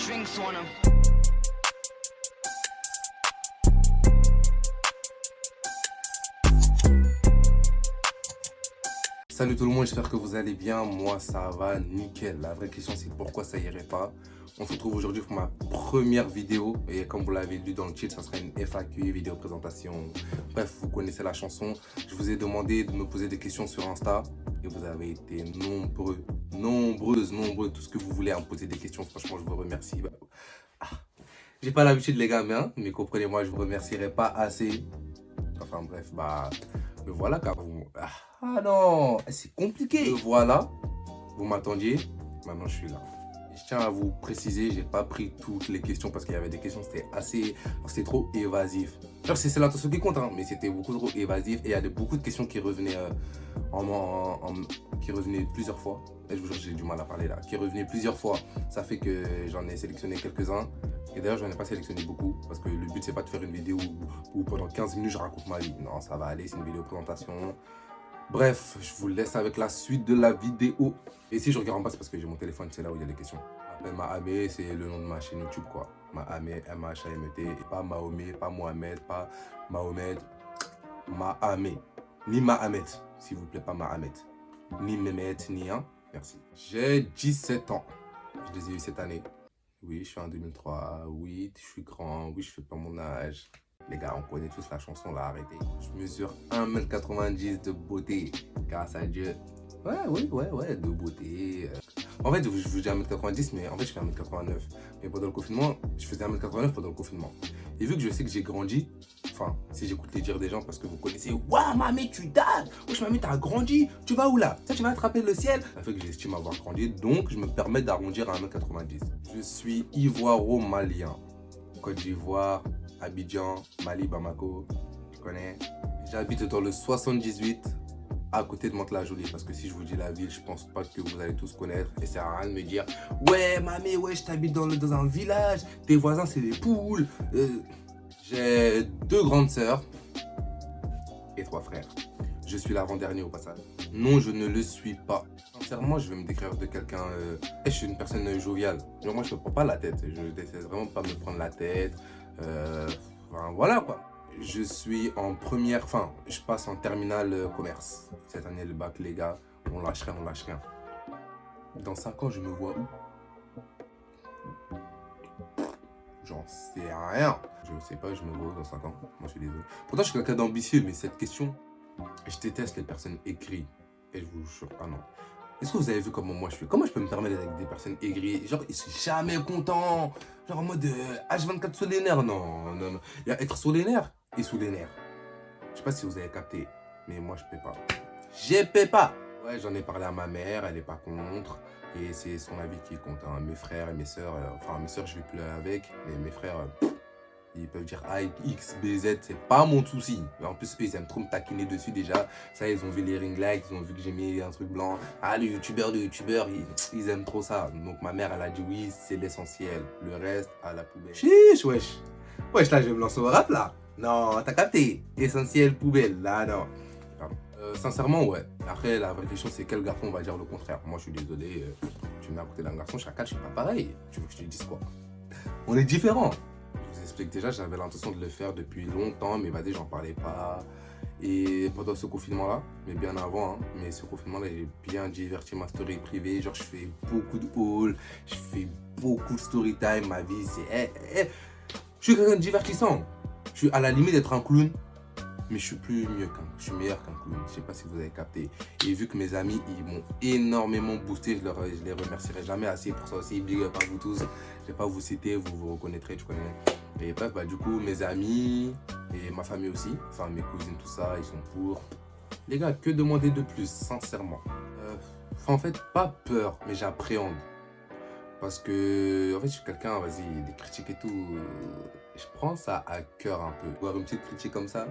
drinks on him. Salut tout le monde, j'espère que vous allez bien. Moi ça va nickel. La vraie question c'est pourquoi ça irait pas. On se retrouve aujourd'hui pour ma première vidéo. Et comme vous l'avez lu dans le titre, ça sera une FAQ, vidéo présentation. Bref, vous connaissez la chanson. Je vous ai demandé de me poser des questions sur Insta. Et vous avez été nombreux, tout ce que vous voulez à me poser des questions. Franchement, je vous remercie. J'ai pas l'habitude les gars, mais comprenez-moi, je vous remercierai pas assez. Enfin bref, me voilà car vous... Ah non, c'est compliqué. Me voilà, vous m'attendiez, maintenant je suis là. Je tiens à vous préciser, j'ai pas pris toutes les questions parce qu'il y avait des questions, c'était trop évasif. Genre c'est l'intention qui compte, hein, mais c'était beaucoup trop évasif et il y a beaucoup de questions qui revenaient qui revenaient plusieurs fois. Et je vous jure, j'ai du mal à parler là. Qui revenaient plusieurs fois. Ça fait que j'en ai sélectionné quelques-uns. Et d'ailleurs, j'en ai pas sélectionné beaucoup parce que le but c'est pas de faire une vidéo où pendant 15 minutes je raconte ma vie. Non, ça va aller, c'est une vidéo présentation. Bref, je vous laisse avec la suite de la vidéo. Et si je regarde en bas, c'est parce que j'ai mon téléphone, c'est là où il y a les questions. Je m'appelle Mahamé, c'est le nom de ma chaîne YouTube quoi. Mahamé, M-H-A-M-E-T, et pas Mahomet, pas Mohamed, pas Mahomet, Mahamé. Ni Mahamet, s'il vous plaît, pas Mahamet. Ni Mehmet, ni un. Merci. J'ai 17 ans. Je les ai eu cette année. Oui, je suis en 2003. Oui, je suis grand. Oui, je fais pas mon âge. Les gars, on connaît tous la chanson, là, arrêtez. Je mesure 1m90 de beauté, grâce à Dieu. Ouais, de beauté. En fait, je vous dis 1m90, mais en fait, je fais 1m89. Mais pendant le confinement, je faisais 1m89 pendant le confinement. Et vu que je sais que j'ai grandi, enfin, si j'écoute les dires des gens, parce que vous connaissez, waouh, mamie, tu dates. Wesh, mamie, t'as grandi. Tu vas où là? Ça, tu vas attraper le ciel. Ça fait que j'estime avoir grandi, donc je me permets d'arrondir à 1m90. Je suis ivoiro-malien. Côte d'Ivoire, Abidjan, Mali, Bamako, tu connais. J'habite dans le 78, à côté de Mantes-la-Jolie, parce que si je vous dis la ville, je pense pas que vous allez tous connaître. Et ça sert à rien de me dire, ouais, mamie, ouais, je t'habite dans un village, tes voisins, c'est des poules. J'ai 2 grandes sœurs et 3 frères. Je suis l'avant-dernier au passage. Non, je ne le suis pas. Sincèrement, je vais me décrire de quelqu'un... je suis une personne joviale. Genre, moi, je me prends pas la tête. Je n'essaie vraiment pas de me prendre la tête. Enfin, voilà, quoi. Je suis en première... Enfin, je passe en terminale commerce. Cette année, le bac, les gars, on lâche rien. Dans 5 ans, je me vois où? J'en sais rien. Je sais pas, je me vois où dans 5 ans. Moi, je suis désolé. Pourtant, je suis quelqu'un d'ambitieux, mais cette question... Je déteste les personnes aigries. Et je vous jure, ah non. Est-ce que vous avez vu comment moi je suis? Comment je peux me permettre d'être avec des personnes aigries? Genre, ils sont jamais contents. Genre en mode H24 sous les nerfs. Non. Il y a être sous les nerfs et sous les nerfs. Je sais pas si vous avez capté, mais moi je peux pas. Je peux pas. Ouais, j'en ai parlé à ma mère, elle est pas contre. Et c'est son avis qui compte. Hein. Mes frères et mes sœurs, enfin mes sœurs je vis plus avec, mais mes frères... ils peuvent dire A, X, B, Z, c'est pas mon souci. Mais en plus, eux, ils aiment trop me taquiner dessus déjà. Ça, ils ont vu les ring lights, ils ont vu que j'ai mis un truc blanc. Ah, le youtubeur, ils aiment trop ça. Donc ma mère, elle a dit oui, c'est l'essentiel. Le reste, à la poubelle. Chiche, wesh. Wesh, là, je vais me lancer au rap, là. Non, t'as capté. Essentiel, poubelle. Là, non. Pardon. Sincèrement, ouais. Après, la vraie question, c'est quel garçon va dire le contraire. Moi, je suis désolé. Tu me mets à côté d'un garçon, je suis à 4, je suis pas pareil. Tu veux que je te dise quoi? On est différents. Je vous explique déjà, j'avais l'intention de le faire depuis longtemps, mais vas-y, j'en parlais pas. Et pendant ce confinement-là, mais bien avant, hein, mais ce confinement-là, j'ai bien diverti ma story privée. Genre, je fais beaucoup de haul, je fais beaucoup de story time. Ma vie, c'est... Je suis quelqu'un de divertissant. Je suis à la limite d'être un clown, mais je suis meilleur qu'un clown. Je sais pas si vous avez capté. Et vu que mes amis, ils m'ont énormément boosté, je les remercierai jamais assez pour ça aussi. Big up à vous tous. Je vais pas vous citer, vous vous reconnaîtrez, tu connais. Et bref, du coup, mes amis et ma famille aussi, enfin mes cousines, tout ça, ils sont pour. Les gars, que demander de plus, sincèrement? En fait, pas peur, mais j'appréhende. Parce que, en fait, je suis quelqu'un, vas-y, des critiques et tout, je prends ça à cœur un peu. Voir une petite critique comme ça,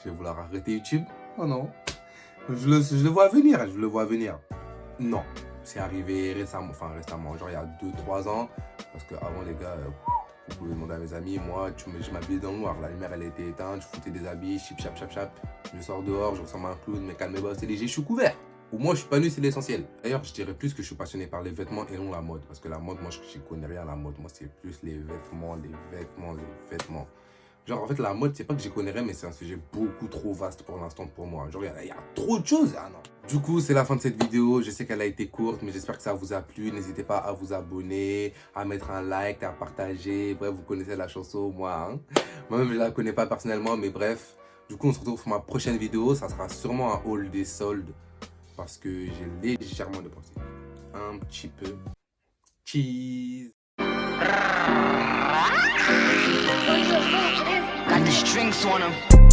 je vais vouloir arrêter YouTube. Oh non, je le vois venir, Non, c'est arrivé récemment, genre il y a 2-3 ans, parce qu'avant les gars, vous pouvez demander à mes amis, moi, je m'habillais dans le noir, la lumière elle était éteinte, je foutais des habits, chip, chap, je sors dehors, je ressemble à un clown, mais calmez-vous, c'est léger, je suis couvert. Pour moi, je suis pas nu, c'est l'essentiel. D'ailleurs, je dirais plus que je suis passionné par les vêtements et non la mode. Parce que la mode, moi, je connais rien à la mode. Moi, c'est plus les vêtements, les vêtements, les vêtements. Genre, en fait, la mode, c'est pas que j'y connais rien, mais c'est un sujet beaucoup trop vaste pour l'instant pour moi. Genre, il y a trop de choses. Ah non. Du coup, c'est la fin de cette vidéo. Je sais qu'elle a été courte, mais j'espère que ça vous a plu. N'hésitez pas à vous abonner, à mettre un like, à partager. Bref, vous connaissez la chanson, moi. Hein. Moi-même, je la connais pas personnellement, mais bref. Du coup, on se retrouve pour ma prochaine vidéo. Ça sera sûrement un haul des soldes. Parce que j'ai légèrement dépensé. Un petit peu. Cheese. Got the strings on 'em.